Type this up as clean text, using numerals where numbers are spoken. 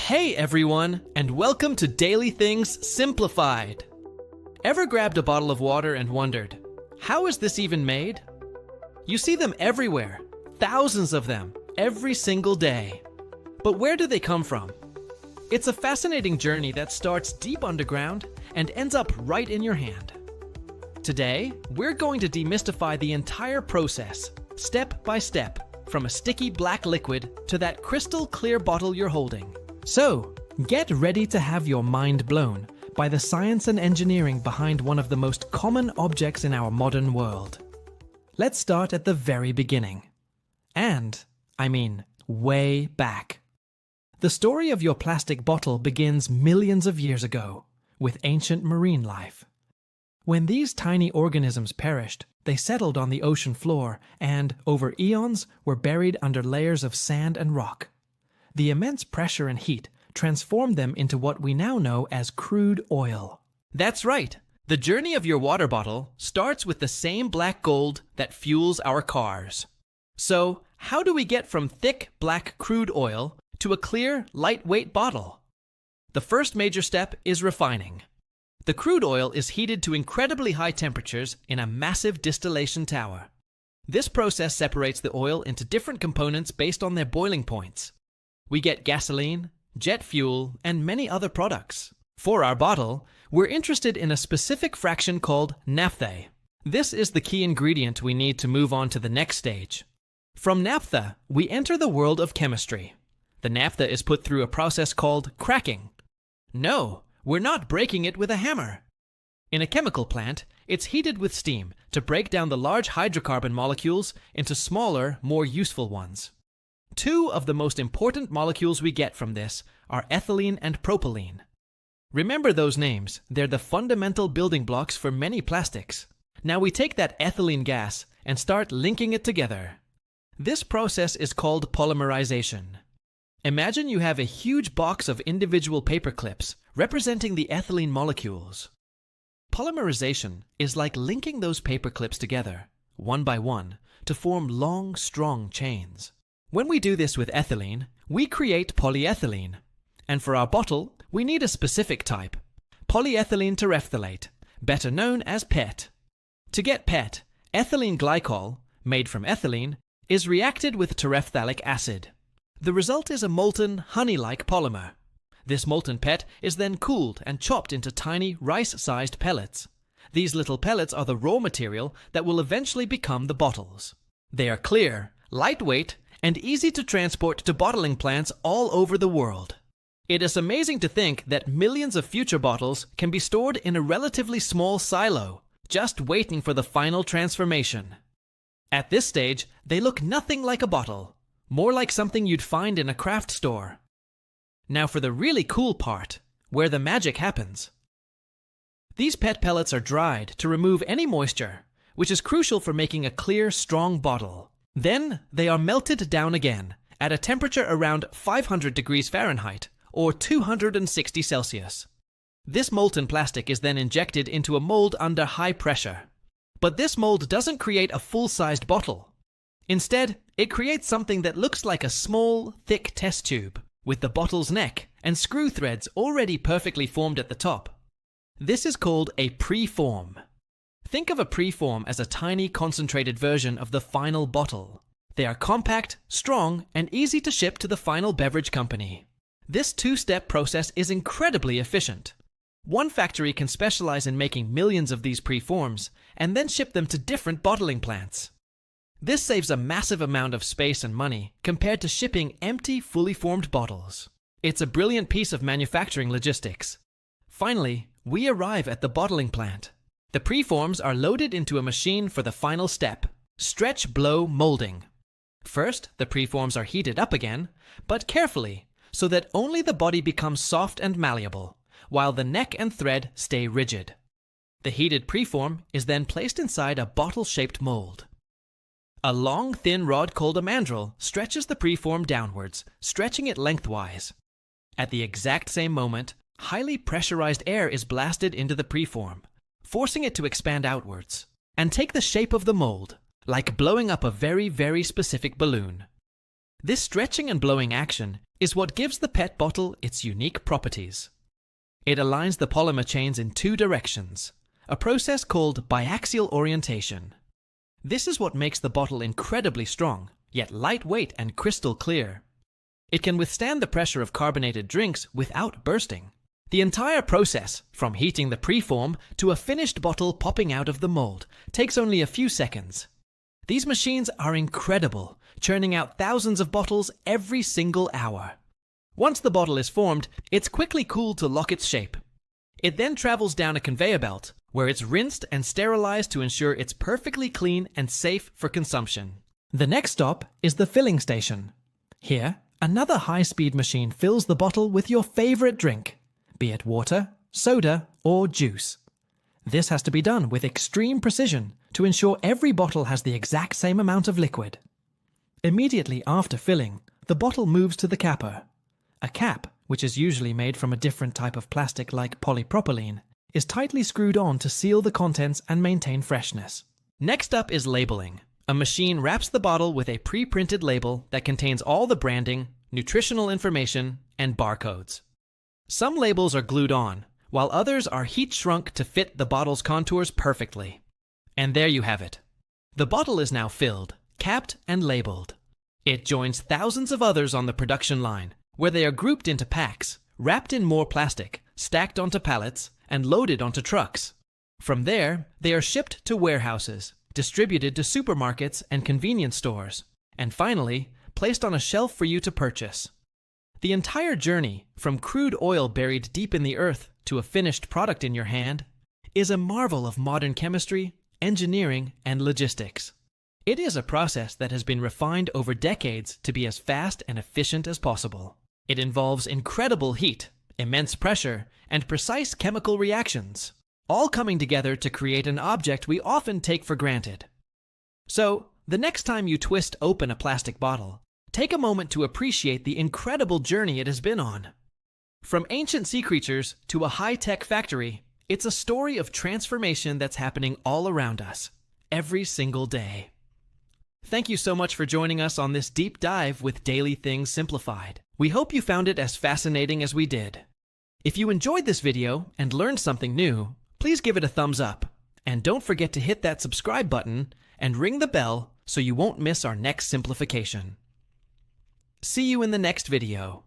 Hey everyone, and welcome to Daily Things Simplified. Ever grabbed a bottle of water and wondered, how is this even made? You see them everywhere, thousands of them, every single day. But where do they come from? It's a fascinating journey that starts deep underground and ends up right in your hand. Today, we're going to demystify the entire process, step by step, from a sticky black liquid to that crystal clear bottle you're holding. So, get ready to have your mind blown by the science and engineering behind one of the most common objects in our modern world. Let's start at the very beginning. And, I mean, way back. The story of your plastic bottle begins millions of years ago, with ancient marine life. When these tiny organisms perished, they settled on the ocean floor and, over eons, were buried under layers of sand and rock. The immense pressure and heat transformed them into what we now know as crude oil. That's right. The journey of your water bottle starts with the same black gold that fuels our cars. So, how do we get from thick black crude oil to a clear, lightweight bottle? The first major step is refining. The crude oil is heated to incredibly high temperatures in a massive distillation tower. This process separates the oil into different components based on their boiling points. We get gasoline, jet fuel, and many other products. For our bottle, we're interested in a specific fraction called naphtha. This is the key ingredient we need to move on to the next stage. From naphtha, we enter the world of chemistry. The naphtha is put through a process called cracking. No, we're not breaking it with a hammer. In a chemical plant, it's heated with steam to break down the large hydrocarbon molecules into smaller, more useful ones. Two of the most important molecules we get from this are ethylene and propylene. Remember those names, they're the fundamental building blocks for many plastics. Now we take that ethylene gas and start linking it together. This process is called polymerization. Imagine you have a huge box of individual paper clips representing the ethylene molecules. Polymerization is like linking those paper clips together, one by one, to form long, strong chains. When we do this with ethylene, we create polyethylene. And for our bottle, we need a specific type, polyethylene terephthalate, better known as PET. To get PET, ethylene glycol, made from ethylene, is reacted with terephthalic acid. The result is a molten, honey-like polymer. This molten PET is then cooled and chopped into tiny, rice-sized pellets. These little pellets are the raw material that will eventually become the bottles. They are clear, lightweight, and easy to transport to bottling plants all over the world. It is amazing to think that millions of future bottles can be stored in a relatively small silo, just waiting for the final transformation. At this stage, they look nothing like a bottle, more like something you'd find in a craft store. Now for the really cool part, where the magic happens. These PET pellets are dried to remove any moisture, which is crucial for making a clear, strong bottle. Then they are melted down again at a temperature around 500 degrees Fahrenheit or 260 Celsius. This molten plastic is then injected into a mold under high pressure. But this mold doesn't create a full-sized bottle. Instead, it creates something that looks like a small, thick test tube with the bottle's neck and screw threads already perfectly formed at the top. This is called a preform. Think of a preform as a tiny concentrated version of the final bottle. They are compact, strong, and easy to ship to the final beverage company. This two-step process is incredibly efficient. One factory can specialize in making millions of these preforms and then ship them to different bottling plants. This saves a massive amount of space and money compared to shipping empty, fully formed bottles. It's a brilliant piece of manufacturing logistics. Finally, we arrive at the bottling plant. The preforms are loaded into a machine for the final step, stretch-blow molding. First, the preforms are heated up again, but carefully, so that only the body becomes soft and malleable, while the neck and thread stay rigid. The heated preform is then placed inside a bottle-shaped mold. A long, thin rod called a mandrel stretches the preform downwards, stretching it lengthwise. At the exact same moment, highly pressurized air is blasted into the preform, forcing it to expand outwards and take the shape of the mold, like blowing up a very, very specific balloon. This stretching and blowing action is what gives the PET bottle its unique properties. It aligns the polymer chains in two directions, a process called biaxial orientation. This is what makes the bottle incredibly strong, yet lightweight and crystal clear. It can withstand the pressure of carbonated drinks without bursting. The entire process, from heating the preform to a finished bottle popping out of the mold, takes only a few seconds. These machines are incredible, churning out thousands of bottles every single hour. Once the bottle is formed, it's quickly cooled to lock its shape. It then travels down a conveyor belt, where it's rinsed and sterilized to ensure it's perfectly clean and safe for consumption. The next stop is the filling station. Here, another high-speed machine fills the bottle with your favorite drink, be it water, soda, or juice. This has to be done with extreme precision to ensure every bottle has the exact same amount of liquid. Immediately after filling, the bottle moves to the capper. A cap, which is usually made from a different type of plastic like polypropylene, is tightly screwed on to seal the contents and maintain freshness. Next up is labeling. A machine wraps the bottle with a pre-printed label that contains all the branding, nutritional information, and barcodes. Some labels are glued on, while others are heat shrunk to fit the bottle's contours perfectly. And there you have it. The bottle is now filled, capped, and labeled. It joins thousands of others on the production line, where they are grouped into packs, wrapped in more plastic, stacked onto pallets, and loaded onto trucks. From there, they are shipped to warehouses, distributed to supermarkets and convenience stores, and finally, placed on a shelf for you to purchase. The entire journey, from crude oil buried deep in the earth to a finished product in your hand, is a marvel of modern chemistry, engineering, and logistics. It is a process that has been refined over decades to be as fast and efficient as possible. It involves incredible heat, immense pressure, and precise chemical reactions, all coming together to create an object we often take for granted. So, the next time you twist open a plastic bottle, take a moment to appreciate the incredible journey it has been on. From ancient sea creatures to a high-tech factory, it's a story of transformation that's happening all around us, every single day. Thank you so much for joining us on this deep dive with Daily Things Simplified. We hope you found it as fascinating as we did. If you enjoyed this video and learned something new, please give it a thumbs up. And don't forget to hit that subscribe button and ring the bell so you won't miss our next simplification. See you in the next video.